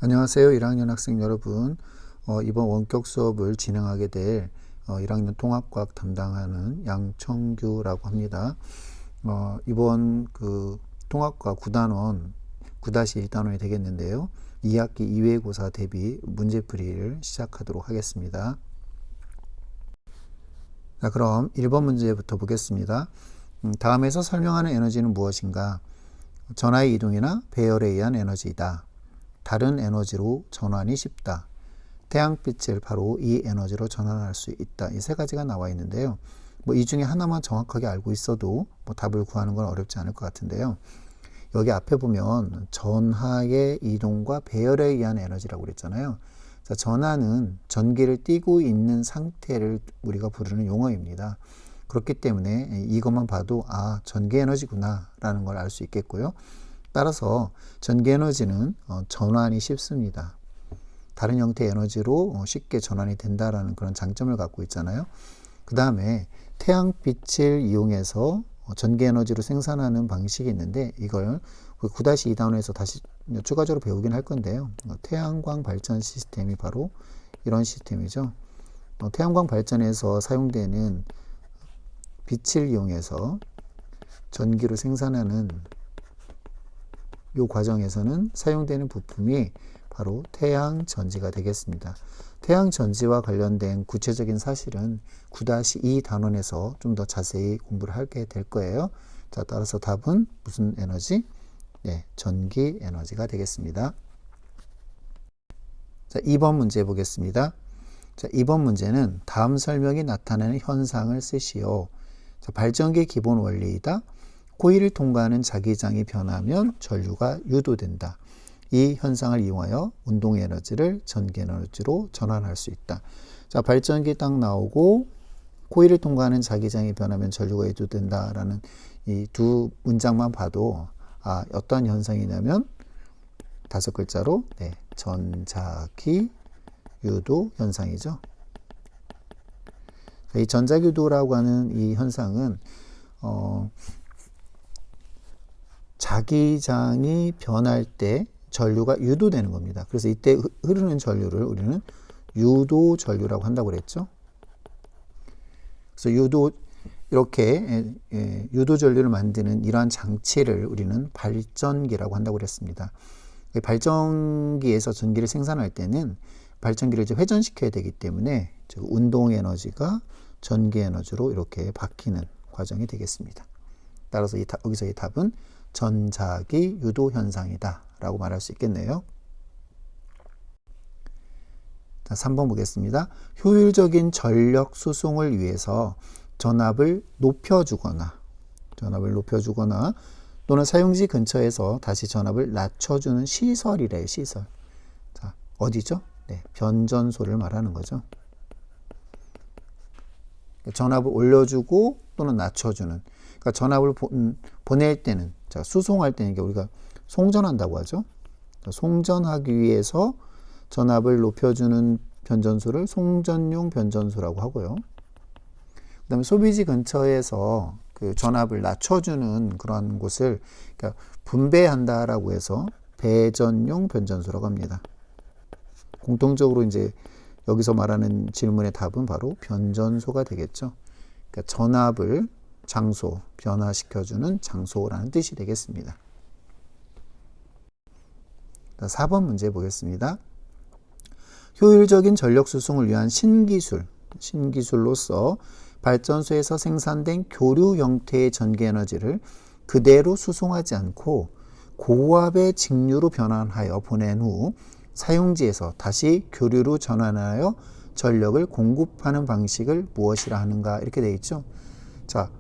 안녕하세요. 1학년 학생 여러분. 이번 원격 수업을 진행하게 될 1학년 통합과학 담당하는 양청규라고 합니다. 이번 통합과학 9단원 9-1단원이 되겠는데요. 2학기 2외고사 대비 문제풀이를 시작하도록 하겠습니다. 자, 그럼 1번 문제부터 보겠습니다. 다음에서 설명하는 에너지는 무엇인가? 전하의 이동이나 배열에 의한 에너지이다. 다른 에너지로 전환이 쉽다. 태양빛을 바로 이 에너지로 전환할 수 있다. 이 세 가지가 나와 있는데요. 이 중에 하나만 정확하게 알고 있어도 답을 구하는 건 어렵지 않을 것 같은데요. 여기 앞에 보면 전하의 이동과 배열에 의한 에너지라고 그랬잖아요. 자, 전하는 전기를 띠고 있는 상태를 우리가 부르는 용어입니다. 그렇기 때문에 이것만 봐도 전기 에너지구나 라는 걸 알 수 있겠고요. 따라서 전기 에너지는 전환이 쉽습니다. 다른 형태의 에너지로 쉽게 전환이 된다라는 그런 장점을 갖고 있잖아요. 그 다음에 태양빛을 이용해서 전기 에너지로 생산하는 방식이 있는데 이걸 9-2단원에서 다시 추가적으로 배우긴 할 건데요. 태양광 발전 시스템이 바로 이런 시스템이죠. 태양광 발전에서 사용되는 빛을 이용해서 전기를 생산하는 이 과정에서는 사용되는 부품이 바로 태양전지가 되겠습니다. 태양전지와 관련된 구체적인 사실은 9-2단원에서 좀 더 자세히 공부를 하게 될 거예요. 자, 따라서 답은 무슨 에너지? 네, 전기 에너지가 되겠습니다. 자, 2번 문제 보겠습니다. 자, 2번 문제는 다음 설명이 나타내는 현상을 쓰시오. 자, 발전기의 기본 원리이다. 코일을 통과하는 자기장이 변하면 전류가 유도된다. 이 현상을 이용하여 운동 에너지를 전기 에너지로 전환할 수 있다. 자, 발전기 딱 나오고 코일을 통과하는 자기장이 변하면 전류가 유도된다라는 이 두 문장만 봐도 어떤 현상이냐면 5글자로 전자기 유도 현상이죠. 이 전자기유도라고 하는 이 현상은 자기장이 변할 때 전류가 유도되는 겁니다. 그래서 이때 흐르는 전류를 우리는 유도 전류라고 한다고 그랬죠. 그래서 이렇게 유도 전류를 만드는 이러한 장치를 우리는 발전기라고 한다고 그랬습니다. 발전기에서 전기를 생산할 때는 발전기를 이제 회전시켜야 되기 때문에 운동 에너지가 전기 에너지로 이렇게 바뀌는 과정이 되겠습니다. 따라서 여기서 이 답은 전자기 유도 현상이다 라고 말할 수 있겠네요. 자, 3번 보겠습니다. 효율적인 전력 수송을 위해서 전압을 높여주거나 또는 사용지 근처에서 다시 전압을 낮춰주는 시설이래요. 시설. 자, 어디죠? 네, 변전소를 말하는 거죠. 전압을 올려주고 또는 낮춰주는. 그러니까 전압을 보낼 때는, 자, 수송할 때는 우리가 송전한다고 하죠. 송전하기 위해서 전압을 높여주는 변전소를 송전용 변전소라고 하고요. 그 다음에 소비지 근처에서 그 전압을 낮춰주는 그런 곳을 그러니까 분배한다라고 해서 배전용 변전소라고 합니다. 공통적으로 이제 여기서 말하는 질문의 답은 바로 변전소가 되겠죠. 그러니까 전압을 장소, 변화시켜주는 장소라는 뜻이 되겠습니다. 4번 문제 보겠습니다. 효율적인 전력 수송을 위한 신기술로서 발전소에서 생산된 교류 형태의 전기 에너지를 그대로 수송하지 않고 고압의 직류로 변환하여 보낸 후 사용지에서 다시 교류로 전환하여 전력을 공급하는 방식을 무엇이라 하는가 이렇게 되어 있죠. 자,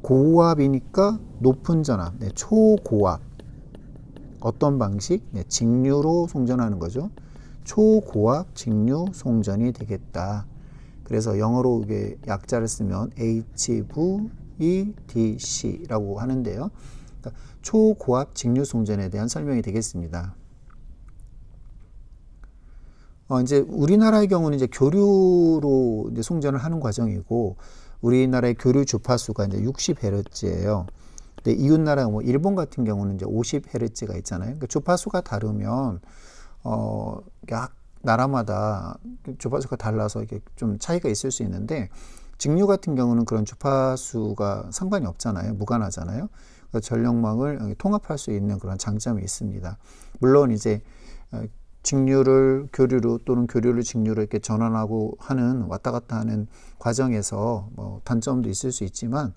고압이니까 높은 전압, 초고압. 어떤 방식? 직류로 송전하는 거죠. 초고압 직류 송전이 되겠다. 그래서 영어로 이게 약자를 쓰면 HVDC라고 하는데요. 그러니까 초고압 직류 송전에 대한 설명이 되겠습니다. 이제 우리나라의 경우는 이제 교류로 이제 송전을 하는 과정이고 우리나라의 교류 주파수가 이제 60Hz예요. 근데 이웃나라 일본 같은 경우는 이제 50Hz가 있잖아요. 그러니까 주파수가 다르면 각 나라마다 주파수가 달라서 이게 좀 차이가 있을 수 있는데, 직류 같은 경우는 그런 주파수가 상관이 없잖아요. 무관하잖아요. 그래서 전력망을 통합할 수 있는 그런 장점이 있습니다. 물론 이제 직류를 교류로 또는 교류를 직류로 이렇게 전환하고 하는 왔다 갔다 하는 과정에서 뭐 단점도 있을 수 있지만,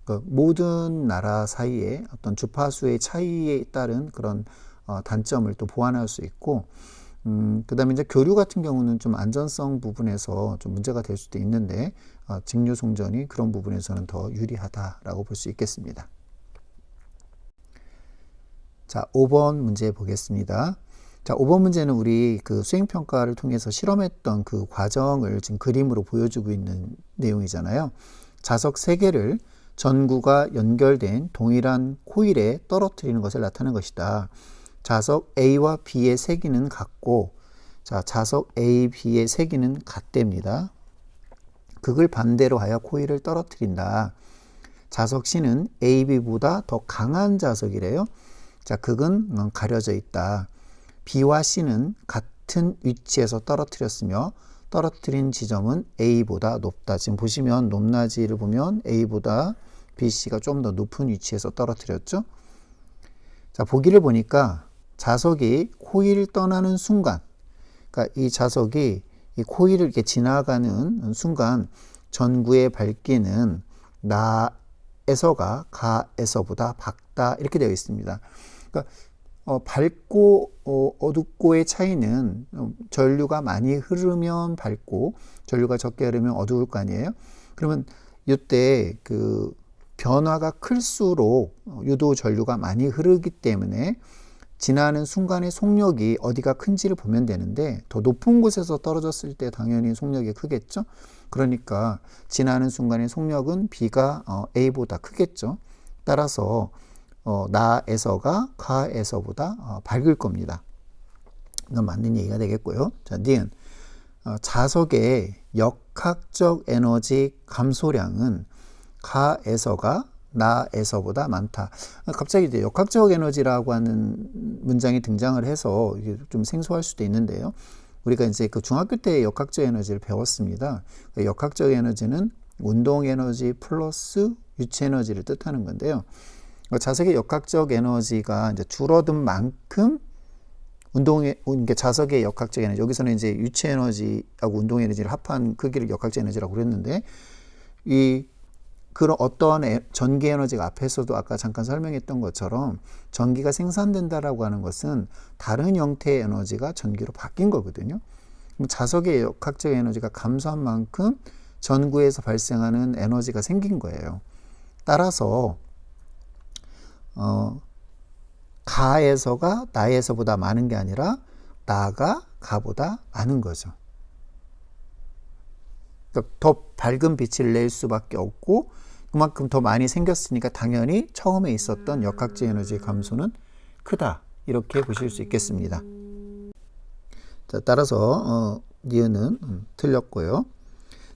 그 모든 나라 사이에 어떤 주파수의 차이에 따른 그런 단점을 또 보완할 수 있고, 그 다음에 이제 교류 같은 경우는 좀 안전성 부분에서 좀 문제가 될 수도 있는데, 직류 송전이 그런 부분에서는 더 유리하다라고 볼 수 있겠습니다. 자, 5번 문제 보겠습니다. 자, 5번 문제는 우리 그 수행평가를 통해서 실험했던 그 과정을 지금 그림으로 보여주고 있는 내용이잖아요. 자석 3개를 전구가 연결된 동일한 코일에 떨어뜨리는 것을 나타내는 것이다. 자석 A와 B의 세기는 같고, 자, 자석 A, B의 세기는 같답니다. 극을 반대로 하여 코일을 떨어뜨린다. 자석 C는 A, B보다 더 강한 자석이래요. 자, 극은 가려져 있다. B와 C는 같은 위치에서 떨어뜨렸으며 떨어뜨린 지점은 A보다 높다. 지금 보시면 높낮이를 보면 A보다 B, C가 좀 더 높은 위치에서 떨어뜨렸죠. 자, 보기를 보니까 자석이 코일을 떠나는 순간, 그러니까 이 자석이 이 코일을 이렇게 지나가는 순간 전구의 밝기는 나에서가 가에서보다 밝다, 이렇게 되어 있습니다. 그러니까 밝고 어둡고의 차이는 전류가 많이 흐르면 밝고 전류가 적게 흐르면 어두울 거 아니에요. 그러면 이때 그 변화가 클수록 유도 전류가 많이 흐르기 때문에 지나는 순간의 속력이 어디가 큰지를 보면 되는데, 더 높은 곳에서 떨어졌을 때 당연히 속력이 크겠죠. 그러니까 지나는 순간의 속력은 B가 A보다 크겠죠. 따라서 나에서가 가에서보다 밝을 겁니다. 이건 맞는 얘기가 되겠고요. 자, 니은 자석의 역학적 에너지 감소량은 가에서가 나에서보다 많다. 갑자기 이제 역학적 에너지라고 하는 문장이 등장을 해서 이게 좀 생소할 수도 있는데요. 우리가 이제 그 중학교 때 역학적 에너지를 배웠습니다. 역학적 에너지는 운동 에너지 플러스 유체 에너지를 뜻하는 건데요. 자석의 역학적 에너지가 이제 줄어든 만큼 자석의 역학적 에너지, 여기서는 이제 유체 에너지하고 운동 에너지를 합한 크기를 역학적 에너지라고 그랬는데, 그런 어떠한 전기 에너지가 앞에서도 아까 잠깐 설명했던 것처럼 전기가 생산된다라고 하는 것은 다른 형태의 에너지가 전기로 바뀐 거거든요. 자석의 역학적 에너지가 감소한 만큼 전구에서 발생하는 에너지가 생긴 거예요. 따라서 가에서가 나에서보다 많은 게 아니라 나가 가보다 많은 거죠. 그러니까 더 밝은 빛을 낼 수밖에 없고, 그만큼 더 많이 생겼으니까 당연히 처음에 있었던 역학적 에너지의 감소는 크다, 이렇게 보실 수 있겠습니다. 자, 따라서 니은은 틀렸고요.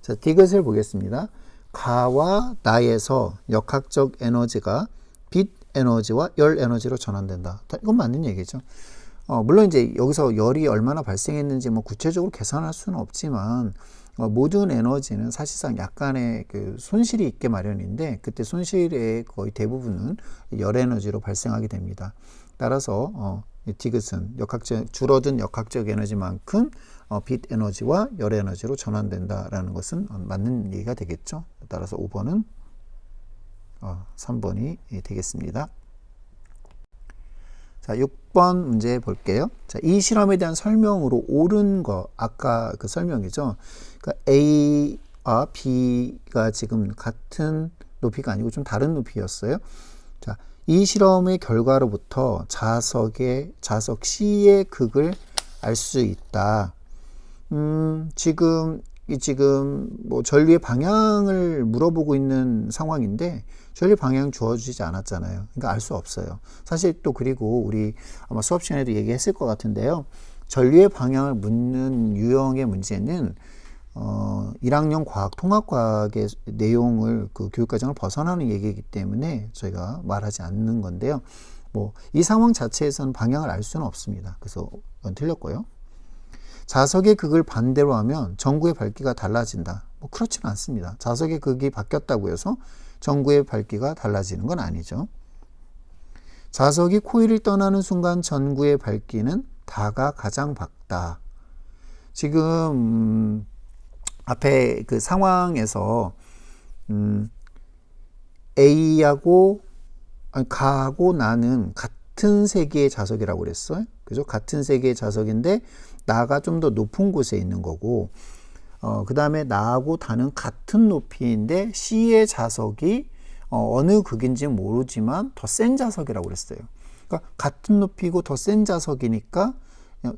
자, 디귿을 보겠습니다. 가와 나에서 역학적 에너지가 빛 에너지와 열 에너지로 전환된다. 이건 맞는 얘기죠. 물론 이제 여기서 열이 얼마나 발생했는지 뭐 구체적으로 계산할 수는 없지만, 모든 에너지는 사실상 약간의 그 손실이 있게 마련인데, 그때 손실의 거의 대부분은 열 에너지로 발생하게 됩니다. 따라서 디귿은 줄어든 역학적 에너지만큼 빛 에너지와 열 에너지로 전환된다라는 것은 맞는 얘기가 되겠죠. 따라서 5번은 3번이 되겠습니다. 자, 6번 문제 볼게요. 자, 이 실험에 대한 설명으로 옳은 거, 아까 그 설명이죠. 그러니까 A와 B가 지금 같은 높이가 아니고 좀 다른 높이였어요. 자, 이 실험의 결과로부터 자석 C의 극을 알 수 있다. 지금 뭐 전류의 방향을 물어보고 있는 상황인데, 전류 방향 주어지지 않았잖아요. 그러니까 알 수 없어요. 사실 또 그리고 우리 아마 수업 시간에도 얘기했을 것 같은데요. 전류의 방향을 묻는 유형의 문제는 1학년 과학, 통합과학의 내용을 그 교육과정을 벗어나는 얘기이기 때문에 저희가 말하지 않는 건데요. 뭐 이 상황 자체에서는 방향을 알 수는 없습니다. 그래서 이건 틀렸고요. 자석의 극을 반대로 하면 전구의 밝기가 달라진다. 뭐 그렇지는 않습니다. 자석의 극이 바뀌었다고 해서 전구의 밝기가 달라지는 건 아니죠. 자석이 코일을 떠나는 순간 전구의 밝기는 다가 가장 밝다. 지금 앞에 그 상황에서 A하고 가하고 나는 같은 세기의 자석이라고 그랬어요. 그죠? 같은 세기의 자석인데 나가 좀 더 높은 곳에 있는 거고, 그 다음에 나하고 다는 같은 높이인데 C의 자석이 어느 극인지 모르지만 더 센 자석이라고 그랬어요. 그러니까 같은 높이고 더 센 자석이니까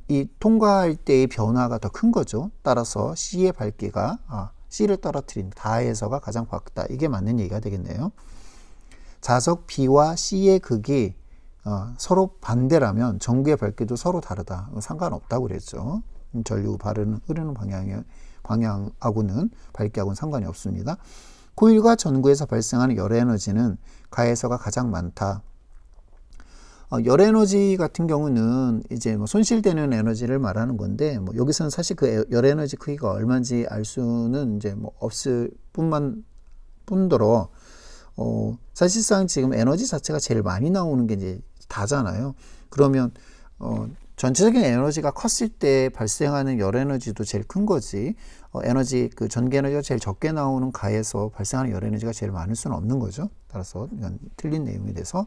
이 통과할 때의 변화가 더 큰 거죠. 따라서 C의 밝기가 C를 떨어뜨린 다에서가 가장 밝다. 이게 맞는 얘기가 되겠네요. 자석 B와 C의 극이 서로 반대라면 전구의 밝기도 서로 다르다. 상관없다고 그랬죠. 전류 흐르는 방향하고는 밝기하고는 상관이 없습니다. 코일과 전구에서 발생하는 열 에너지는 가에서가 가장 많다. 열 에너지 같은 경우는 이제 뭐 손실되는 에너지를 말하는 건데, 뭐 여기서는 사실 그 열 에너지 크기가 얼마인지 알 수는 이제 뭐 없을 뿐더러, 사실상 지금 에너지 자체가 제일 많이 나오는 게 이제 다잖아요. 그러면 전체적인 에너지가 컸을 때 발생하는 열 에너지도 제일 큰 거지, 에너지 그 전기 에너지가 제일 적게 나오는 가에서 발생하는 열 에너지가 제일 많을 수는 없는 거죠. 따라서 이건 틀린 내용이 돼서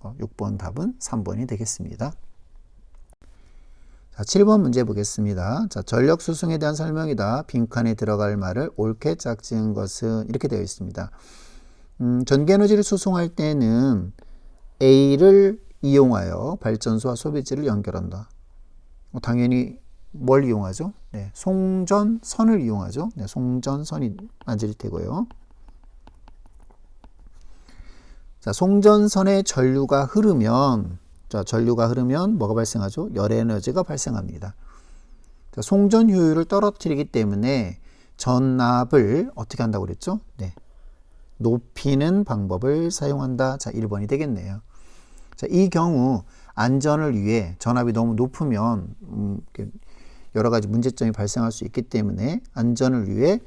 6번 답은 3번이 되겠습니다. 자, 7번 문제 보겠습니다. 자, 전력 수송에 대한 설명이다. 빈칸에 들어갈 말을 옳게 짝지은 것은 이렇게 되어 있습니다. 전기 에너지를 수송할 때는 A를 이용하여 발전소와 소비지를 연결한다. 당연히 뭘 이용하죠? 네, 송전선을 이용하죠. 네, 송전선이 맞을 테고요. 자, 송전선에 전류가 흐르면 뭐가 발생하죠? 열 에너지가 발생합니다. 자, 송전 효율을 떨어뜨리기 때문에 전압을 어떻게 한다고 그랬죠? 네, 높이는 방법을 사용한다. 자, 1번이 되겠네요. 자, 이 경우 안전을 위해 전압이 너무 높으면 여러 가지 문제점이 발생할 수 있기 때문에 안전을 위해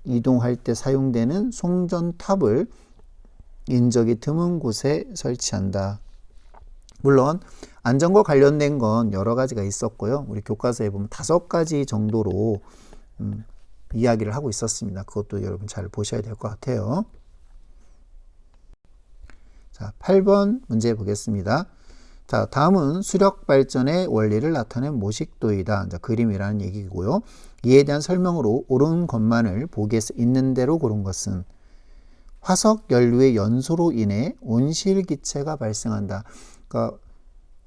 이동할 때 사용되는 송전탑을 인적이 드문 곳에 설치한다. 물론 안전과 관련된 건 여러 가지가 있었고요. 우리 교과서에 보면 5가지 정도로 이야기를 하고 있었습니다. 그것도 여러분 잘 보셔야 될 것 같아요. 자, 8번 문제 보겠습니다. 자, 다음은 수력 발전의 원리를 나타낸 모식도이다. 자, 그림이라는 얘기고요. 이에 대한 설명으로 옳은 것만을 보기에서 있는 대로 고른 것은 화석 연료의 연소로 인해 온실기체가 발생한다. 그러니까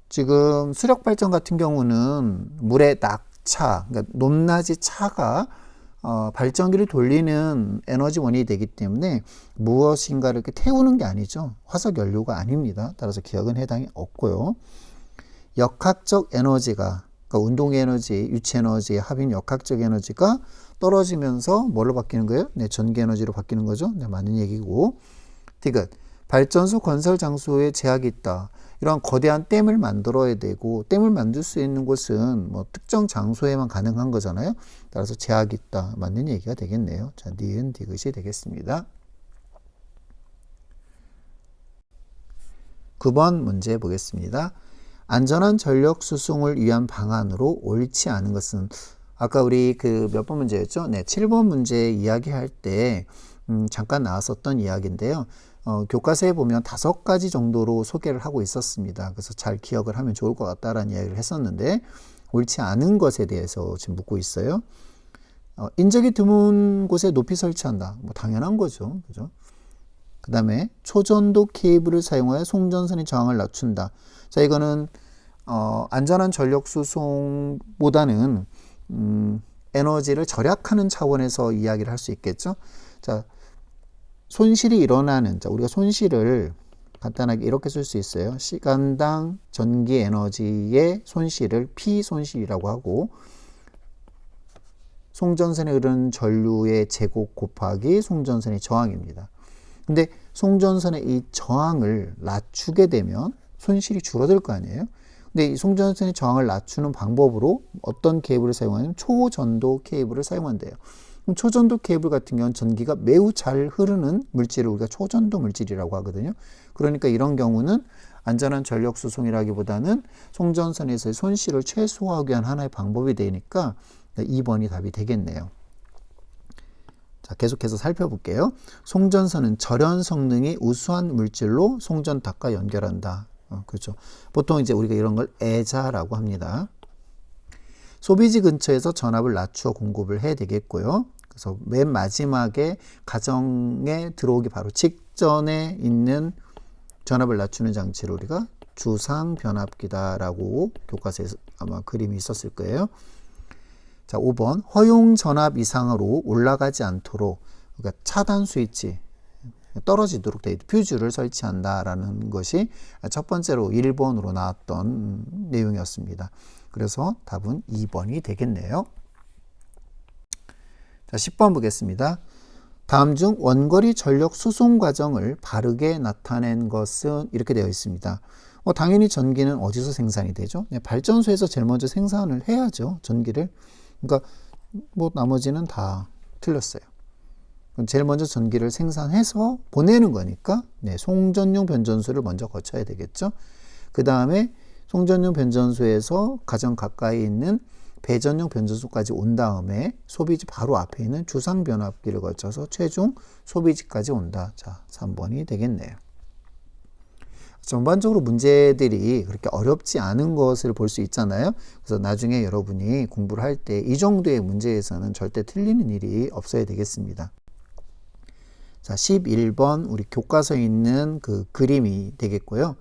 지금 수력 발전 같은 경우는 물의 낙차, 그러니까 높낮이 차가 발전기를 돌리는 에너지원이 되기 때문에 무엇인가를 이렇게 태우는 게 아니죠. 화석 연료가 아닙니다. 따라서 기억은 해당이 없고요. 역학적 에너지가, 그러니까 운동 에너지, 유체 에너지의 합인 역학적 에너지가 떨어지면서 뭘로 바뀌는 거예요? 네, 전기 에너지로 바뀌는 거죠. 네, 맞는 얘기고. 디귿, 발전소 건설 장소에 제약이 있다. 이런 거대한 댐을 만들어야 되고, 댐을 만들 수 있는 곳은 뭐 특정 장소에만 가능한 거잖아요. 따라서 제약이 있다. 맞는 얘기가 되겠네요. 자, 니은 디귿이 되겠습니다. 9번 문제 보겠습니다. 안전한 전력 수송을 위한 방안으로 옳지 않은 것은, 아까 우리 그 몇 번 문제였죠? 네, 7번 문제 이야기할 때 잠깐 나왔었던 이야기인데요. 교과서에 보면 5가지 정도로 소개를 하고 있었습니다. 그래서 잘 기억을 하면 좋을 것 같다라는 이야기를 했었는데, 옳지 않은 것에 대해서 지금 묻고 있어요. 인적이 드문 곳에 높이 설치한다. 뭐 당연한 거죠. 그죠? 그 다음에 초전도 케이블을 사용하여 송전선의 저항을 낮춘다. 자, 이거는 안전한 전력 수송보다는 에너지를 절약하는 차원에서 이야기를 할 수 있겠죠. 자, 손실이 일어나는, 자, 우리가 손실을 간단하게 이렇게 쓸 수 있어요. 시간당 전기 에너지의 손실을 P 손실이라고 하고, 송전선에 흐르는 전류의 제곱 곱하기 송전선의 저항입니다. 근데 송전선의 이 저항을 낮추게 되면 손실이 줄어들 거 아니에요. 근데 이 송전선의 저항을 낮추는 방법으로 어떤 케이블을 사용하냐면 초전도 케이블을 사용한대요. 그럼 초전도 케이블 같은 경우는 전기가 매우 잘 흐르는 물질을 우리가 초전도 물질이라고 하거든요. 그러니까 이런 경우는 안전한 전력 수송이라기보다는 송전선에서의 손실을 최소화하기 위한 하나의 방법이 되니까 2번이 답이 되겠네요. 자, 계속해서 살펴볼게요. 송전선은 절연 성능이 우수한 물질로 송전탑과 연결한다. 그렇죠. 보통 이제 우리가 이런 걸 애자라고 합니다. 소비지 근처에서 전압을 낮추어 공급을 해야 되겠고요. 그래서 맨 마지막에 가정에 들어오기 바로 직전에 있는 전압을 낮추는 장치를 우리가 주상 변압기다라고 교과서에서 아마 그림이 있었을 거예요. 자, 5번 허용 전압 이상으로 올라가지 않도록 그러니까 차단 스위치 떨어지도록 돼 있는 퓨즈를 설치한다라는 것이 첫 번째로 1번으로 나왔던 내용이었습니다. 그래서 답은 2번이 되겠네요. 자, 10번 보겠습니다. 다음 중 원거리 전력 수송 과정을 바르게 나타낸 것은 이렇게 되어 있습니다. 당연히 전기는 어디서 생산이 되죠? 발전소에서 제일 먼저 생산을 해야죠, 전기를. 그러니까 나머지는 다 틀렸어요. 제일 먼저 전기를 생산해서 보내는 거니까 송전용 변전소를 먼저 거쳐야 되겠죠. 그 다음에 송전용 변전소에서 가장 가까이 있는 배전용 변전소까지 온 다음에 소비지 바로 앞에 있는 주상 변압기를 거쳐서 최종 소비지까지 온다. 자, 3번이 되겠네요. 전반적으로 문제들이 그렇게 어렵지 않은 것을 볼 수 있잖아요. 그래서 나중에 여러분이 공부를 할 때 이 정도의 문제에서는 절대 틀리는 일이 없어야 되겠습니다. 자, 11번 우리 교과서에 있는 그 그림이 되겠고요.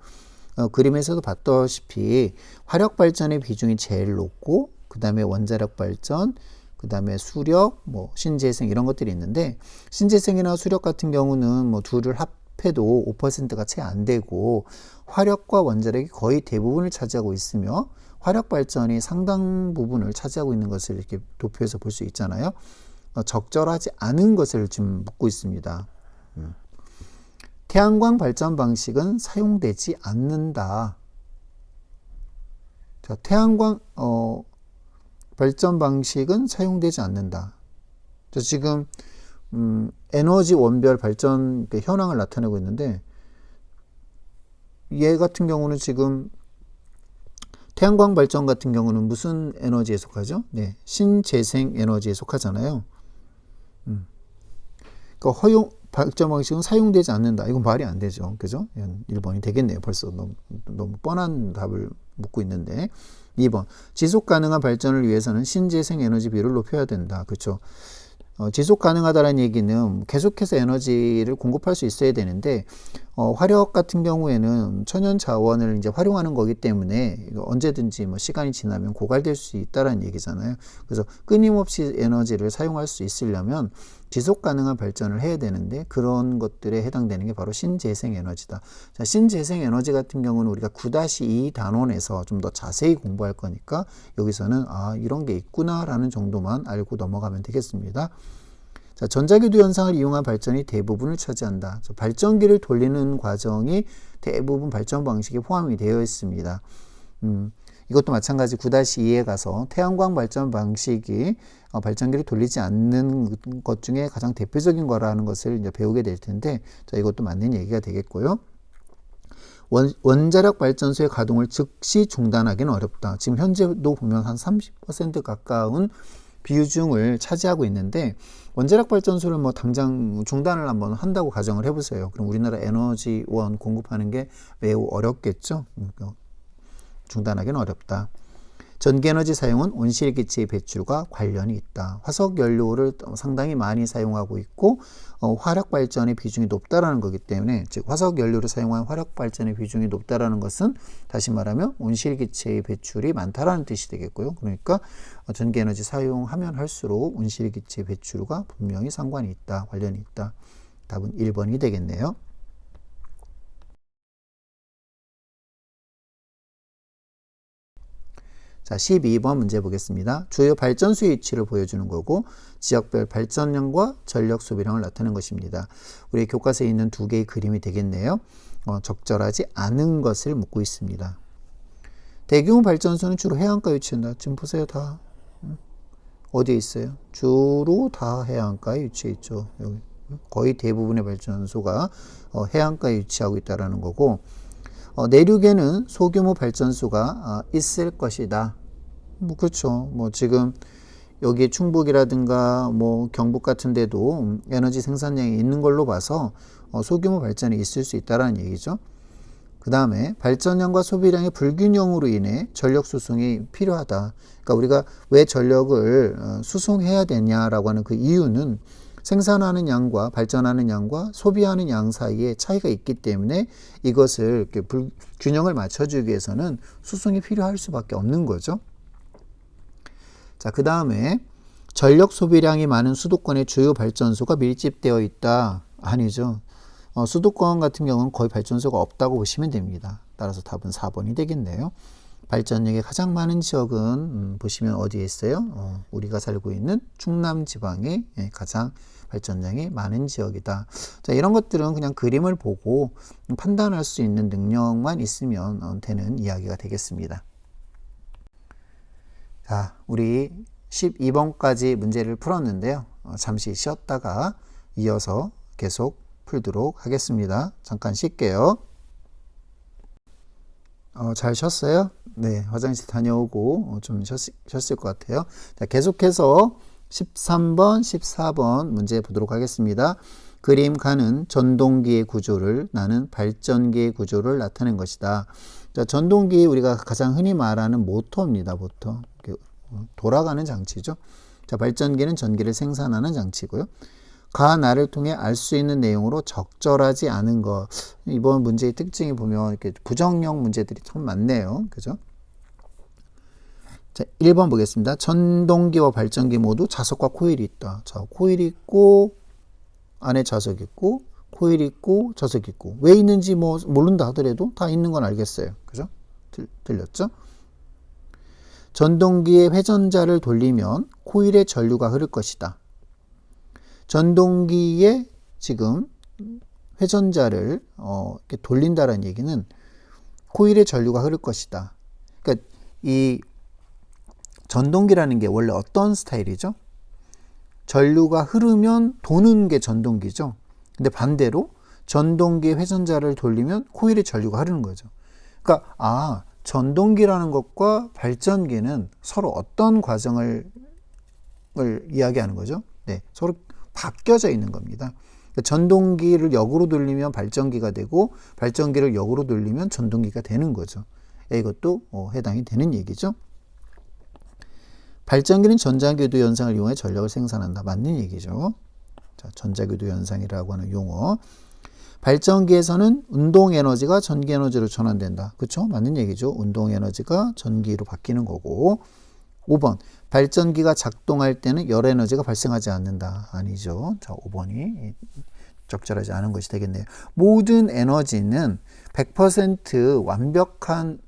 그림에서도 봤다시피 화력 발전의 비중이 제일 높고 그 다음에 원자력 발전, 그 다음에 수력, 신재생 이런 것들이 있는데 신재생이나 수력 같은 경우는 둘을 합해도 5%가 채 안 되고 화력과 원자력이 거의 대부분을 차지하고 있으며 화력 발전이 상당 부분을 차지하고 있는 것을 이렇게 도표에서 볼 수 있잖아요. 적절하지 않은 것을 지금 묻고 있습니다. 태양광 발전 방식은 사용되지 않는다. 자, 태양광 발전 방식은 사용되지 않는다. 자, 지금 에너지 원별 발전 현황을 나타내고 있는데 얘 같은 경우는 지금 태양광 발전 같은 경우는 무슨 에너지에 속하죠? 네, 신재생 에너지에 속하잖아요. 그러니까 허용 발전 방식은 사용되지 않는다. 이건 말이 안 되죠. 그죠? 1번이 되겠네요. 벌써 너무 뻔한 답을 묻고 있는데 2번 지속 가능한 발전을 위해서는 신재생 에너지 비율을 높여야 된다. 그렇죠? 지속 가능하다는 얘기는 계속해서 에너지를 공급할 수 있어야 되는데 화력 같은 경우에는 천연 자원을 이제 활용하는 거기 때문에 언제든지 시간이 지나면 고갈될 수 있다는 얘기잖아요. 그래서 끊임없이 에너지를 사용할 수 있으려면 지속 가능한 발전을 해야 되는데 그런 것들에 해당되는 게 바로 신재생 에너지다. 자, 신재생 에너지 같은 경우는 우리가 9-2 단원에서 좀 더 자세히 공부할 거니까 여기서는 이런 게 있구나라는 정도만 알고 넘어가면 되겠습니다. 자, 전자기도 현상을 이용한 발전이 대부분을 차지한다. 발전기를 돌리는 과정이 대부분 발전 방식에 포함이 되어 있습니다. 이것도 마찬가지 9-2에 가서 태양광 발전 방식이 발전기를 돌리지 않는 것 중에 가장 대표적인 거라는 것을 이제 배우게 될 텐데, 자, 이것도 맞는 얘기가 되겠고요. 원자력 발전소의 가동을 즉시 중단하기는 어렵다. 지금 현재도 보면 한 30% 가까운 비중을 차지하고 있는데 원자력 발전소를 당장 중단을 한번 한다고 가정을 해보세요. 그럼 우리나라 에너지원 공급하는 게 매우 어렵겠죠. 중단하기는 어렵다. 전기에너지 사용은 온실기체의 배출과 관련이 있다. 화석연료를 상당히 많이 사용하고 있고 화력발전의 비중이 높다라는 거기 때문에 즉 화석연료를 사용한 화력발전의 비중이 높다라는 것은 다시 말하면 온실기체의 배출이 많다라는 뜻이 되겠고요. 그러니까 전기에너지 사용하면 할수록 온실기체 배출과 분명히 상관이 있다, 관련이 있다. 답은 1번이 되겠네요. 자, 12번 문제 보겠습니다. 주요 발전소의 위치를 보여주는 거고 지역별 발전량과 전력 소비량을 나타내는 것입니다. 우리 교과서에 있는 두 개의 그림이 되겠네요. 적절하지 않은 것을 묻고 있습니다. 대규모 발전소는 주로 해안가에 위치한다. 지금 보세요. 다 어디에 있어요? 주로 다 해안가에 위치해 있죠. 여기. 거의 대부분의 발전소가 해안가에 위치하고 있다는 거고, 내륙에는 소규모 발전소가 있을 것이다. 뭐 그렇죠. 뭐 지금 여기 충북이라든가 뭐 경북 같은 데도 에너지 생산량이 있는 걸로 봐서 소규모 발전이 있을 수 있다는 얘기죠. 그 다음에 발전량과 소비량의 불균형으로 인해 전력 수송이 필요하다. 그러니까 우리가 왜 전력을 수송해야 되냐라고 하는 그 이유는 생산하는 양과 발전하는 양과 소비하는 양 사이에 차이가 있기 때문에 이것을 이렇게 균형을 맞춰주기 위해서는 수송이 필요할 수밖에 없는 거죠. 자, 그 다음에 전력 소비량이 많은 수도권의 주요 발전소가 밀집되어 있다. 아니죠. 수도권 같은 경우는 거의 발전소가 없다고 보시면 됩니다. 따라서 답은 4번이 되겠네요. 발전력이 가장 많은 지역은 보시면 어디에 있어요? 우리가 살고 있는 충남 지방이 가장 발전량이 많은 지역이다. 자, 이런 것들은 그냥 그림을 보고 판단할 수 있는 능력만 있으면 되는 이야기가 되겠습니다. 자, 우리 12번까지 문제를 풀었는데요. 잠시 쉬었다가 이어서 계속 풀도록 하겠습니다. 잠깐 쉴게요. 잘 쉬었어요? 네, 화장실 다녀오고 좀 쉬었을 것 같아요. 자, 계속해서 13번, 14번 문제 보도록 하겠습니다. 그림 가는 전동기의 구조를 나는 발전기의 구조를 나타낸 것이다. 자, 전동기 우리가 가장 흔히 말하는 모터입니다. 모터. 돌아가는 장치죠. 자, 발전기는 전기를 생산하는 장치고요. 가 나를 통해 알 수 있는 내용으로 적절하지 않은 것. 이번 문제의 특징이 보면 이렇게 부정형 문제들이 참 많네요. 그죠? 자, 1번 보겠습니다. 전동기와 발전기 모두 자석과 코일이 있다. 자, 코일이 있고 안에 자석이 있고 코일이 있고 자석이 있고 왜 있는지 뭐 모른다 하더라도 다 있는 건 알겠어요. 그죠? 들렸죠? 전동기의 회전자를 돌리면 코일의 전류가 흐를 것이다. 전동기의 지금 회전자를 이렇게 돌린다는 얘기는 코일의 전류가 흐를 것이다. 그러니까 이 전동기라는 게 원래 어떤 스타일이죠? 전류가 흐르면 도는 게 전동기죠. 근데 반대로 전동기의 회전자를 돌리면 코일의 전류가 흐르는 거죠. 그러니까 전동기라는 것과 발전기는 서로 어떤 과정을 이야기하는 거죠? 네, 서로 바뀌어져 있는 겁니다. 그러니까 전동기를 역으로 돌리면 발전기가 되고 발전기를 역으로 돌리면 전동기가 되는 거죠. 이것도 해당이 되는 얘기죠. 발전기는 전자궤도 현상을 이용해 전력을 생산한다. 맞는 얘기죠. 자, 전자궤도 현상이라고 하는 용어. 발전기에서는 운동 에너지가 전기 에너지로 전환된다. 그렇죠? 맞는 얘기죠. 운동 에너지가 전기로 바뀌는 거고. 5번. 발전기가 작동할 때는 열 에너지가 발생하지 않는다. 아니죠. 자, 5번이 적절하지 않은 것이 되겠네요. 모든 에너지는 100% 완벽한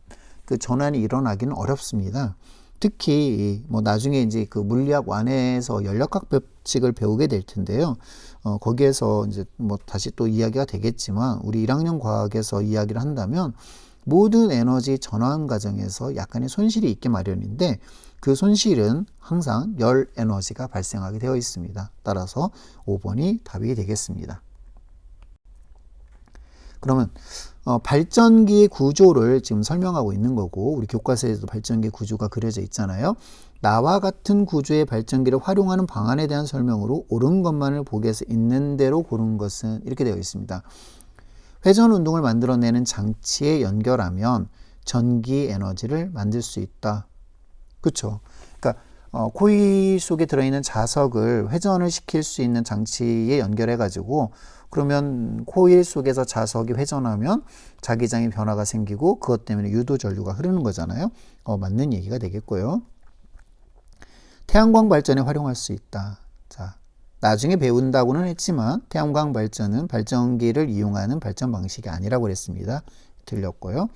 그 전환이 일어나기는 어렵습니다. 특히 뭐 나중에 이제 그 물리학 1에서 연력학 법칙을 배우게 될 텐데요. 거기에서 이제 뭐 다시 또 이야기가 되겠지만 우리 1학년 과학에서 이야기를 한다면 모든 에너지 전환 과정에서 약간의 손실이 있게 마련인데 그 손실은 항상 열 에너지가 발생하게 되어 있습니다. 따라서 5번이 답이 되겠습니다. 그러면 발전기의 구조를 지금 설명하고 있는 거고 우리 교과서에도 발전기 구조가 그려져 있잖아요. 나와 같은 구조의 발전기를 활용하는 방안에 대한 설명으로 옳은 것만을 보기에서 있는 대로 고른 것은 이렇게 되어 있습니다. 회전 운동을 만들어내는 장치에 연결하면 전기 에너지를 만들 수 있다. 그렇죠? 그러니까 코일 속에 들어있는 자석을 회전을 시킬 수 있는 장치에 연결해 가지고 그러면 코일 속에서 자석이 회전하면 자기장의 변화가 생기고 그것 때문에 유도 전류가 흐르는 거잖아요. 맞는 얘기가 되겠고요. 태양광 발전에 활용할 수 있다. 자, 나중에 배운다고는 했지만 태양광 발전은 발전기를 이용하는 발전 방식이 아니라고 그랬습니다. 틀렸고요.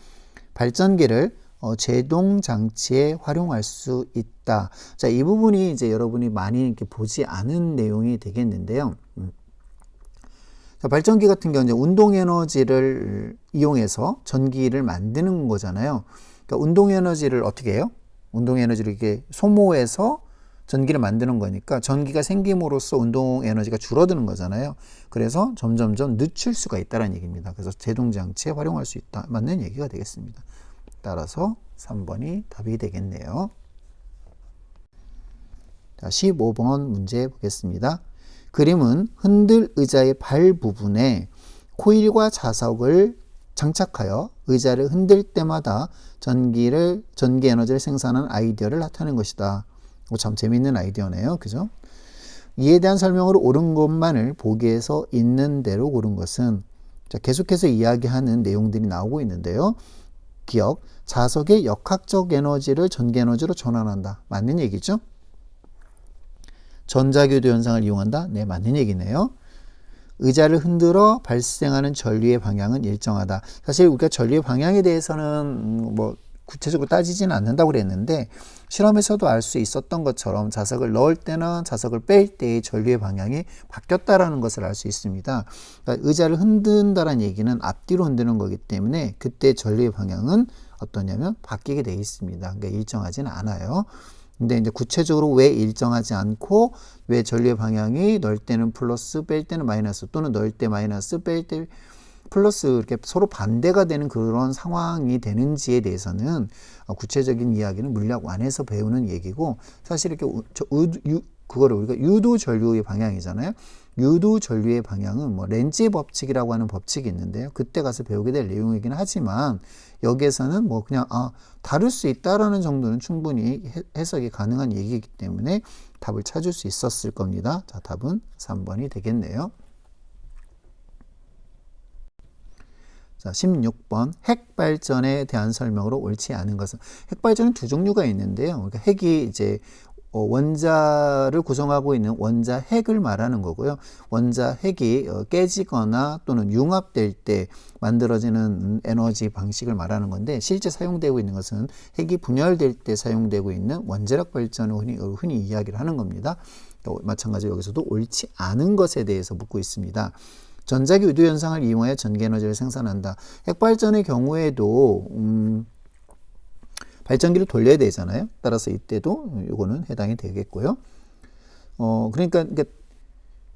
발전기를 제동 장치에 활용할 수 있다. 자, 이 부분이 이제 여러분이 많이 이렇게 보지 않은 내용이 되겠는데요. 자, 발전기 같은 경우는 운동 에너지를 이용해서 전기를 만드는 거잖아요. 그러니까 운동 에너지를 어떻게 해요? 운동 에너지를 이렇게 소모해서 전기를 만드는 거니까 전기가 생김으로써 운동 에너지가 줄어드는 거잖아요. 그래서 점점점 늦출 수가 있다는 얘기입니다. 그래서 제동 장치에 활용할 수 있다. 맞는 얘기가 되겠습니다. 따라서 3번이 답이 되겠네요. 자, 15번 문제 보겠습니다. 그림은 흔들 의자의 발 부분에 코일과 자석을 장착하여 의자를 흔들 때마다 전기 에너지를 생산하는 아이디어를 나타내는 것이다. 참 재미있는 아이디어네요. 그죠? 이에 대한 설명으로 옳은 것만을 보기에서 있는 대로 고른 것은, 자, 계속해서 이야기하는 내용들이 나오고 있는데요. 기억, 자석의 역학적 에너지를 전기 에너지로 전환한다. 맞는 얘기죠? 전자교도 현상을 이용한다? 네, 맞는 얘기네요. 의자를 흔들어 발생하는 전류의 방향은 일정하다. 사실 우리가 전류의 방향에 대해서는 뭐 구체적으로 따지지는 않는다고 그랬는데, 실험에서도 알 수 있었던 것처럼 자석을 넣을 때나 자석을 뺄 때의 전류의 방향이 바뀌었다라는 것을 알 수 있습니다. 그러니까 의자를 흔든다는 얘기는 앞뒤로 흔드는 거기 때문에 그때 전류의 방향은 어떠냐면 바뀌게 되어 있습니다. 그러니까 일정하지는 않아요. 근데 이제 구체적으로 왜 일정하지 않고 왜 전류의 방향이 넣을 때는 플러스 뺄 때는 마이너스, 또는 넣을 때 마이너스 뺄 때 플러스 이렇게 서로 반대가 되는 그런 상황이 되는지에 대해서는 구체적인 이야기는 물리학 1에서 배우는 얘기고, 사실 이렇게 그거를 우리가 유도 전류의 방향이잖아요. 유도 전류의 방향은 뭐 렌즈의 법칙이라고 하는 법칙이 있는데요. 그때 가서 배우게 될 내용이긴 하지만 여기에서는 뭐 그냥 다를 수 있다라는 정도는 충분히 해석이 가능한 얘기이기 때문에 답을 찾을 수 있었을 겁니다. 자, 답은 3번이 되겠네요. 자, 16번 핵발전에 대한 설명으로 옳지 않은 것은, 핵발전은 두 종류가 있는데요. 그러니까 핵이 이제 원자를 구성하고 있는 원자 핵을 말하는 거고요. 원자 핵이 깨지거나 또는 융합될 때 만들어지는 에너지 방식을 말하는 건데, 실제 사용되고 있는 것은 핵이 분열될 때 사용되고 있는 원자력 발전을 흔히 이야기를 하는 겁니다. 마찬가지로 여기서도 옳지 않은 것에 대해서 묻고 있습니다. 전자기 유도 현상을 이용하여 전기 에너지를 생산한다. 핵발전의 경우에도 발전기를 돌려야 되잖아요. 따라서 이때도 이거는 해당이 되겠고요. 그러니까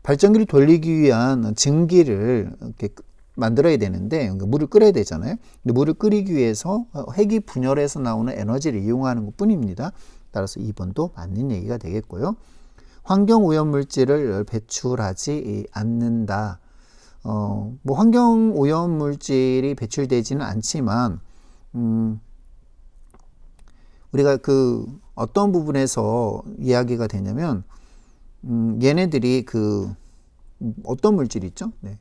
발전기를 돌리기 위한 증기를 이렇게 만들어야 되는데 물을 끓여야 되잖아요. 근데 물을 끓이기 위해서 핵이 분열해서 나오는 에너지를 이용하는 것 뿐입니다. 따라서 2번도 맞는 얘기가 되겠고요. 환경 오염 물질을 배출하지 않는다. 뭐 환경 오염 물질이 배출되지는 않지만 우리가 그 어떤 부분에서 이야기가 되냐면 얘네들이 그 어떤 물질이 있죠? 네.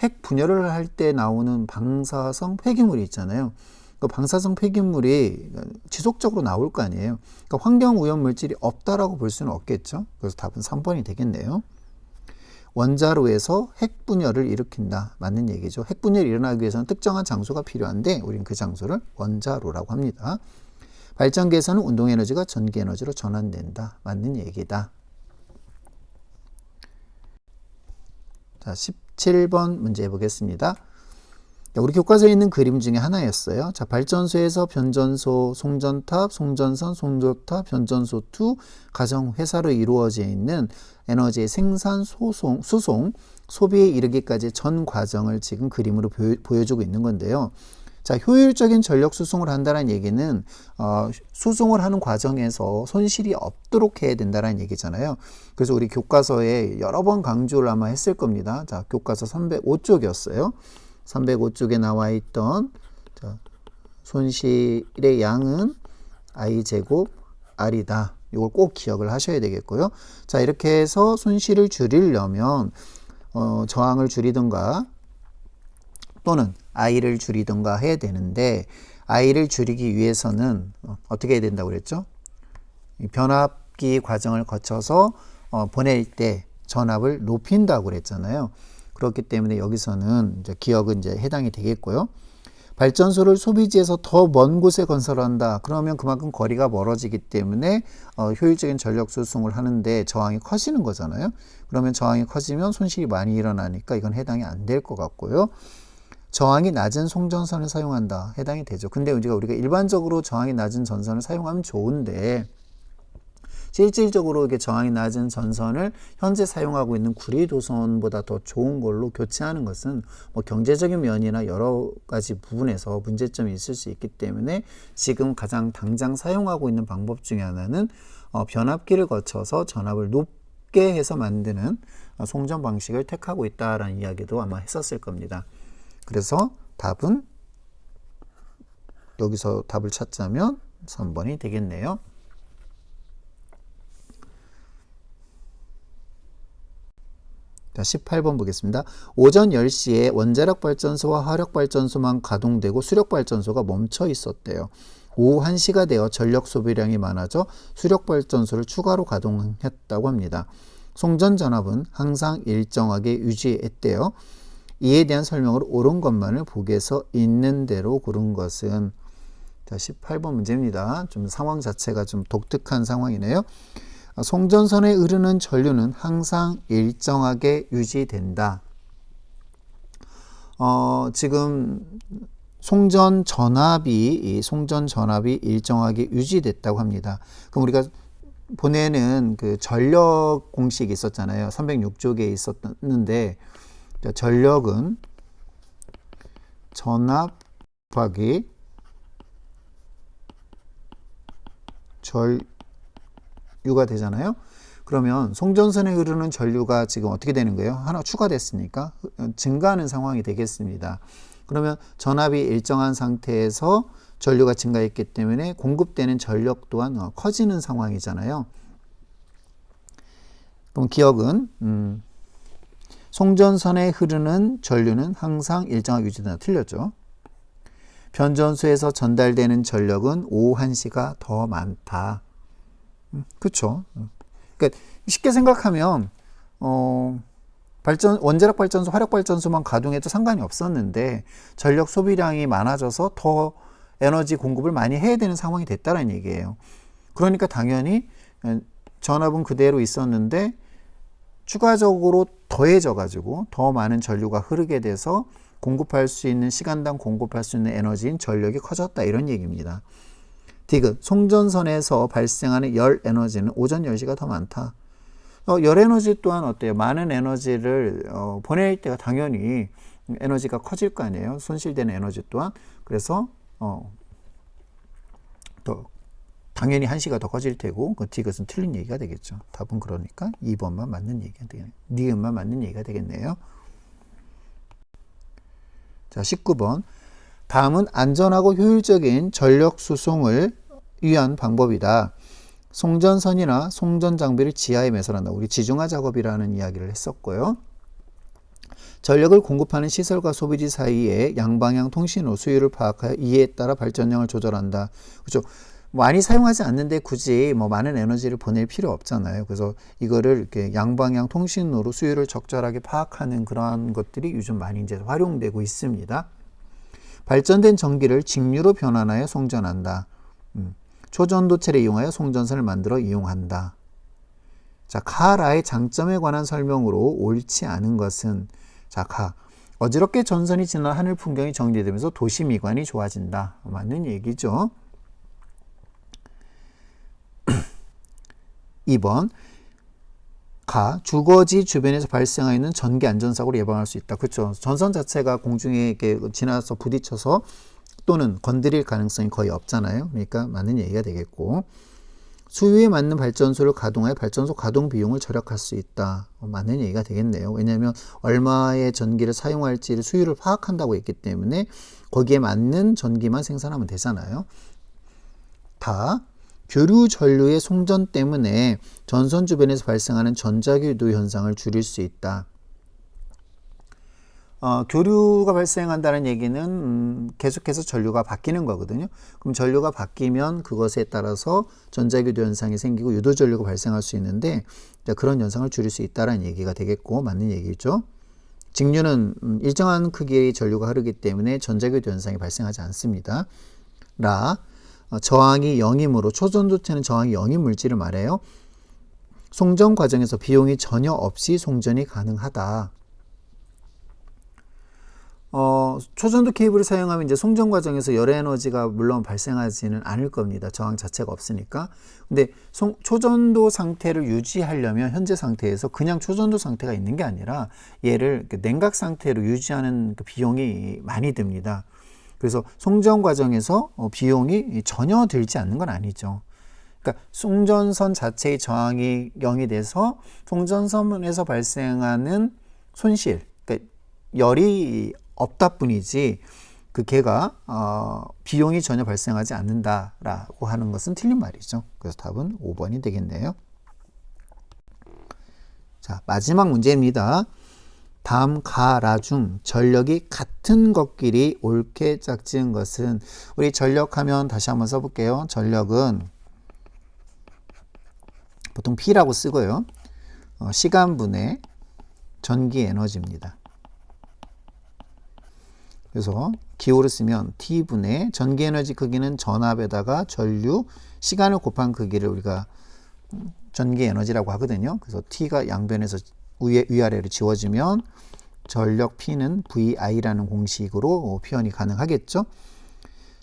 핵 분열을 할 때 나오는 방사성 폐기물이 있잖아요. 그 방사성 폐기물이 지속적으로 나올 거 아니에요. 그러니까 환경 오염 물질이 없다라고 볼 수는 없겠죠. 그래서 답은 3번이 되겠네요. 원자로에서 핵 분열을 일으킨다. 맞는 얘기죠. 핵 분열이 일어나기 위해서는 특정한 장소가 필요한데 우리는 그 장소를 원자로라고 합니다. 발전기에서는 운동 에너지가 전기 에너지로 전환된다. 맞는 얘기다. 자, 17번 문제 보겠습니다. 우리 교과서에 있는 그림 중에 하나였어요. 자, 발전소에서 변전소, 송전탑, 송전선, 송전탑, 변전소 2 가정 회사로 이루어져 있는 에너지의 생산, 수송, 소비에 이르기까지 전 과정을 지금 그림으로 보여주고 있는 건데요. 자, 효율적인 전력 수송을 한다는 얘기는 수송을 하는 과정에서 손실이 없도록 해야 된다는 얘기잖아요. 그래서 우리 교과서에 여러 번 강조를 아마 했을 겁니다. 자, 교과서 305쪽이었어요. 305쪽에 나와 있던 손실의 양은 I제곱 R이다. 이걸 꼭 기억을 하셔야 되겠고요. 자, 이렇게 해서 손실을 줄이려면 저항을 줄이든가 또는 I를 줄이든가 해야 되는데, I를 줄이기 위해서는 어떻게 해야 된다고 그랬죠? 변압기 과정을 거쳐서 보낼 때 전압을 높인다고 그랬잖아요. 그렇기 때문에 여기서는 이제 기억은 이제 해당이 되겠고요. 발전소를 소비지에서 더 먼 곳에 건설한다. 그러면 그만큼 거리가 멀어지기 때문에 효율적인 전력 수송을 하는데 저항이 커지는 거잖아요. 그러면 저항이 커지면 손실이 많이 일어나니까 이건 해당이 안 될 것 같고요. 저항이 낮은 송전선을 사용한다. 해당이 되죠. 근데 우리가 일반적으로 저항이 낮은 전선을 사용하면 좋은데 실질적으로 이렇게 저항이 낮은 전선을 현재 사용하고 있는 구리도선보다 더 좋은 걸로 교체하는 것은 뭐 경제적인 면이나 여러 가지 부분에서 문제점이 있을 수 있기 때문에 지금 가장 당장 사용하고 있는 방법 중에 하나는 변압기를 거쳐서 전압을 높게 해서 만드는 송전 방식을 택하고 있다라는 이야기도 아마 했었을 겁니다. 그래서 답은 여기서 답을 찾자면 3번이 되겠네요. 자, 18번 보겠습니다. 오전 10시에 원자력 발전소와 화력 발전소만 가동되고 수력 발전소가 멈춰 있었대요. 오후 1시가 되어 전력 소비량이 많아져 수력 발전소를 추가로 가동했다고 합니다. 송전 전압은 항상 일정하게 유지했대요. 이에 대한 설명으로 옳은 것만을 보기에서 있는 대로 고른 것은, 자, 18번 문제입니다. 좀 상황 자체가 좀 독특한 상황이네요. 송전선에 흐르는 전류는 항상 일정하게 유지된다. 지금 송전 전압이 일정하게 유지됐다고 합니다. 그럼 우리가 보내는 그 전력 공식이 있었잖아요. 306쪽에 있었는데, 전력은 전압 곱하기 전류가 되잖아요. 그러면 송전선에 흐르는 전류가 지금 어떻게 되는 거예요? 하나 추가됐으니까 증가하는 상황이 되겠습니다. 그러면 전압이 일정한 상태에서 전류가 증가했기 때문에 공급되는 전력 또한 커지는 상황이잖아요. 그럼 기억은 송전선에 흐르는 전류는 항상 일정하게 유지된다. 틀렸죠. 변전소에서 전달되는 전력은 오후 1시가 더 많다. 그렇죠. 그러니까 쉽게 생각하면 원자력 발전소, 화력 발전소만 가동해도 상관이 없었는데 전력 소비량이 많아져서 더 에너지 공급을 많이 해야 되는 상황이 됐다는 얘기예요. 그러니까 당연히 전압은 그대로 있었는데 추가적으로 더해져 가지고 더 많은 전류가 흐르게 돼서 공급할 수 있는 시간당 공급할 수 있는 에너지인 전력이 커졌다, 이런 얘기입니다. 디귿, 송전선에서 발생하는 열 에너지는 오전 10시가 더 많다. 열 에너지 또한 어때요? 많은 에너지를 보낼 때가 당연히 에너지가 커질 거 아니에요. 손실되는 에너지 또한. 그래서 또 당연히 1시가 더 커질 테고, 그 디귿은 틀린 얘기가 되겠죠. 답은 그러니까 2번만 맞는 얘기가 되겠네요. 니은만 맞는 얘기가 되겠네요. 자, 19번. 다음은 안전하고 효율적인 전력 수송을 위한 방법이다. 송전선이나 송전 장비를 지하에 매설한다. 우리 지중화 작업이라는 이야기를 했었고요. 전력을 공급하는 시설과 소비지 사이에 양방향 통신으로 수요를 파악하여 이에 따라 발전량을 조절한다. 그렇죠. 많이 사용하지 않는데 굳이 많은 에너지를 보낼 필요 없잖아요. 그래서 이거를 이렇게 양방향 통신으로 수요를 적절하게 파악하는 그러한 것들이 요즘 많이 이제 활용되고 있습니다. 발전된 전기를 직류로 변환하여 송전한다. 초전도체를 이용하여 송전선을 만들어 이용한다. 자, 카라의 장점에 관한 설명으로 옳지 않은 것은, 자, 어지럽게 전선이 지나 하늘 풍경이 정리되면서 도시 미관이 좋아진다. 맞는 얘기죠. 2번. 주거지 주변에서 발생하는 전기 안전사고를 예방할 수 있다. 그렇죠. 전선 자체가 공중에 이렇게 지나서 부딪혀서 또는 건드릴 가능성이 거의 없잖아요. 그러니까 맞는 얘기가 되겠고, 수요에 맞는 발전소를 가동하여 발전소 가동 비용을 절약할 수 있다. 맞는 얘기가 되겠네요. 왜냐하면 얼마의 전기를 사용할지를 수요를 파악한다고 했기 때문에 거기에 맞는 전기만 생산하면 되잖아요. 교류 전류의 송전 때문에 전선 주변에서 발생하는 전자교류 현상을 줄일 수 있다. 교류가 발생한다는 얘기는 계속해서 전류가 바뀌는 거거든요. 그럼 전류가 바뀌면 그것에 따라서 전자교류 현상이 생기고 유도전류가 발생할 수 있는데, 그런 현상을 줄일 수 있다는 얘기가 되겠고, 맞는 얘기죠. 직류는 일정한 크기의 전류가 흐르기 때문에 전자교도 현상이 발생하지 않습니다. 라, 저항이 0이므로 초전도체는 저항이 0인 물질을 말해요. 송전 과정에서 비용이 전혀 없이 송전이 가능하다. 초전도 케이블을 사용하면 이제 송전 과정에서 열 에너지가 물론 발생하지는 않을 겁니다. 저항 자체가 없으니까. 근데 초전도 상태를 유지하려면 현재 상태에서 그냥 초전도 상태가 있는 게 아니라 얘를 냉각 상태로 유지하는 그 비용이 많이 듭니다. 그래서 송전 과정에서 비용이 전혀 들지 않는 건 아니죠. 그러니까 송전선 자체의 저항이 0이 돼서 송전선에서 발생하는 손실, 그러니까 열이 없다 뿐이지 걔가 비용이 전혀 발생하지 않는다라고 하는 것은 틀린 말이죠. 그래서 답은 5번이 되겠네요. 자, 마지막 문제입니다. 다음 가라 중 전력이 같은 것끼리 옳게 짝지은 것은, 우리 전력하면 다시 한번 써볼게요. 전력은 보통 P라고 쓰고요. 시간분의 전기 에너지입니다. 그래서 기호를 쓰면 T분의 전기 에너지 크기는 전압에다가 전류, 시간을 곱한 크기를 우리가 전기 에너지라고 하거든요. 그래서 T가 양변에서 위아래로 지워지면 전력 P는 VI라는 공식으로 표현이 가능하겠죠.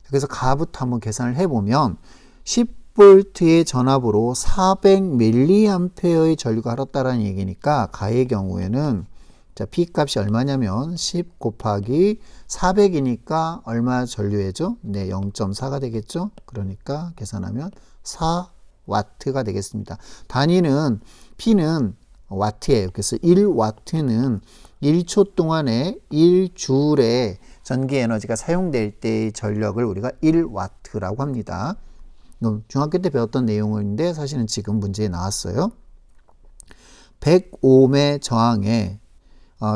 그래서 가부터 한번 계산을 해보면 10V의 전압으로 400mA의 전류가 흘렀다는 얘기니까 가의 경우에는 자, P 값이 얼마냐면 10 곱하기 400이니까 얼마 전류해죠? 네, 0.4가 되겠죠? 그러니까 계산하면 4와트가 되겠습니다. 단위는 P는 와트예요. 그래서 1와트는 1초 동안에 1줄의 전기 에너지가 사용될 때의 전력을 우리가 1와트라고 합니다. 중학교 때 배웠던 내용인데 사실은 지금 문제에 나왔어요. 100옴의 저항에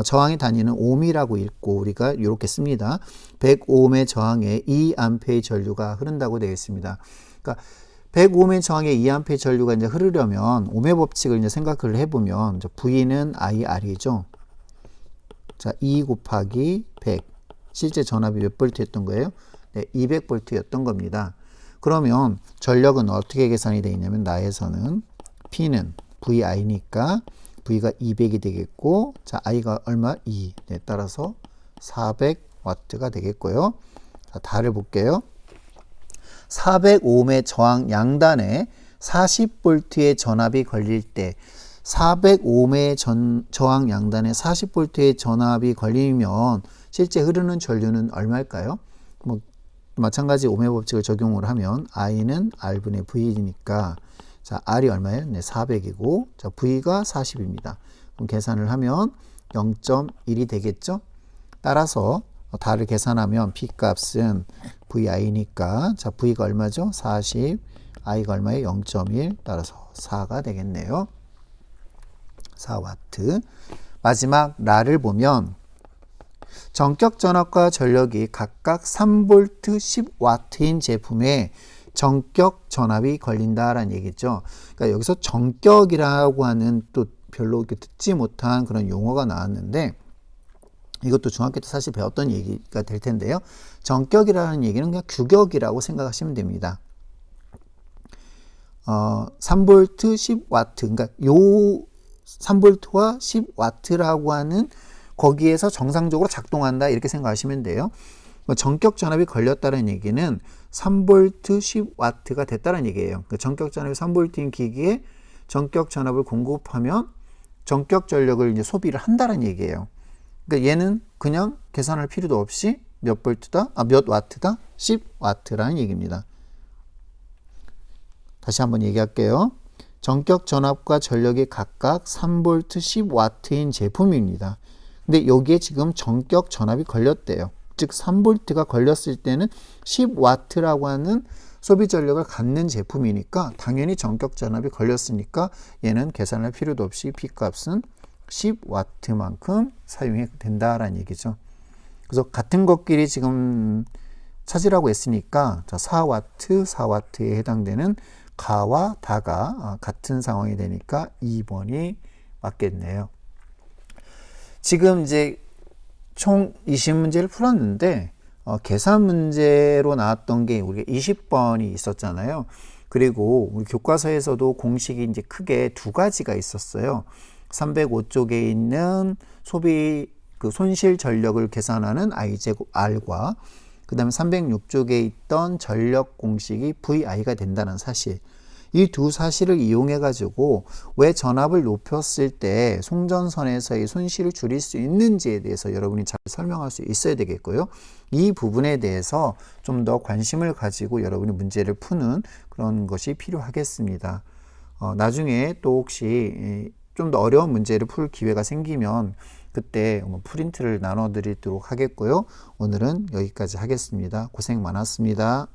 저항의 단위는 옴이라고 읽고 우리가 이렇게 씁니다. 100옴의 저항에 2A의 전류가 흐른다고 되어 있습니다. 그러니까 100옴의 저항에 2A의 전류가 이제 흐르려면 옴의 법칙을 이제 생각을 해보면 V는 IR이죠. 자, 2 곱하기 100. 실제 전압이 몇 볼트였던 거예요? 네, 200볼트였던 겁니다. 그러면 전력은 어떻게 계산이 되어 있냐면 나에서는 P는 VI니까 V가 200이 되겠고, 자, I가 얼마? 2. 네, 따라서 400W가 되겠고요. 자, 다를 볼게요. 400옴의 저항 양단에 40V의 전압이 걸릴 때 400옴의 저항 양단에 40V의 전압이 걸리면 실제 흐르는 전류는 얼마일까요? 뭐 마찬가지 옴의 법칙을 적용을 하면 I는 R분의 V니까 자, R이 얼마예요? 네, 400이고, 자, V가 40입니다. 그럼 계산을 하면 0.1이 되겠죠? 따라서 다를 계산하면 P 값은 VI니까, 자, V가 얼마죠? 40, I가 얼마예요? 0.1, 따라서 4가 되겠네요. 4와트. 마지막 라를 보면 전격 전압과 전력이 각각 3V 10W인 제품에 전격 전압이 걸린다라는 얘기죠. 그러니까 여기서 전격이라고 하는 또 별로 이렇게 듣지 못한 그런 용어가 나왔는데 이것도 중학교 때 사실 배웠던 얘기가 될 텐데요. 전격이라는 얘기는 그냥 규격이라고 생각하시면 됩니다. 3V 10W, 그러니까 요 3V와 10W라고 하는 거기에서 정상적으로 작동한다 이렇게 생각하시면 돼요. 전격 전압이 걸렸다는 얘기는 3V 10W가 됐다는 얘기예요. 전격 전압이 3V인 기기에 전격 전압을 공급하면 전격 전력을 이제 소비를 한다는 얘기예요. 그러니까 얘는 그냥 계산할 필요도 없이 몇 볼트다? 몇 와트다? 10W라는 얘기입니다. 다시 한번 얘기할게요. 전격 전압과 전력이 각각 3V 10W인 제품입니다. 근데 여기에 지금 전격 전압이 걸렸대요. 즉 3V가 걸렸을 때는 10W라고 하는 소비 전력을 갖는 제품이니까 당연히 전격 전압이 걸렸으니까 얘는 계산할 필요도 없이 P값은 10W만큼 사용이 된다라는 얘기죠. 그래서 같은 것끼리 지금 찾으라고 했으니까 4W에 해당되는 가와 다가 같은 상황이 되니까 2번이 맞겠네요. 지금 이제 총 20문제를 풀었는데 계산 문제로 나왔던 게 우리가 20번이 있었잖아요. 그리고 우리 교과서에서도 공식이 이제 크게 두 가지가 있었어요. 305쪽에 있는 소비 그 손실 전력을 계산하는 I제곱 R과 그 다음에 306쪽에 있던 전력 공식이 VI가 된다는 사실. 이 두 사실을 이용해 가지고 왜 전압을 높였을 때 송전선에서의 손실을 줄일 수 있는지에 대해서 여러분이 잘 설명할 수 있어야 되겠고요. 이 부분에 대해서 좀 더 관심을 가지고 여러분이 문제를 푸는 그런 것이 필요하겠습니다. 나중에 또 혹시 좀 더 어려운 문제를 풀 기회가 생기면 그때 프린트를 나눠 드리도록 하겠고요. 오늘은 여기까지 하겠습니다. 고생 많았습니다.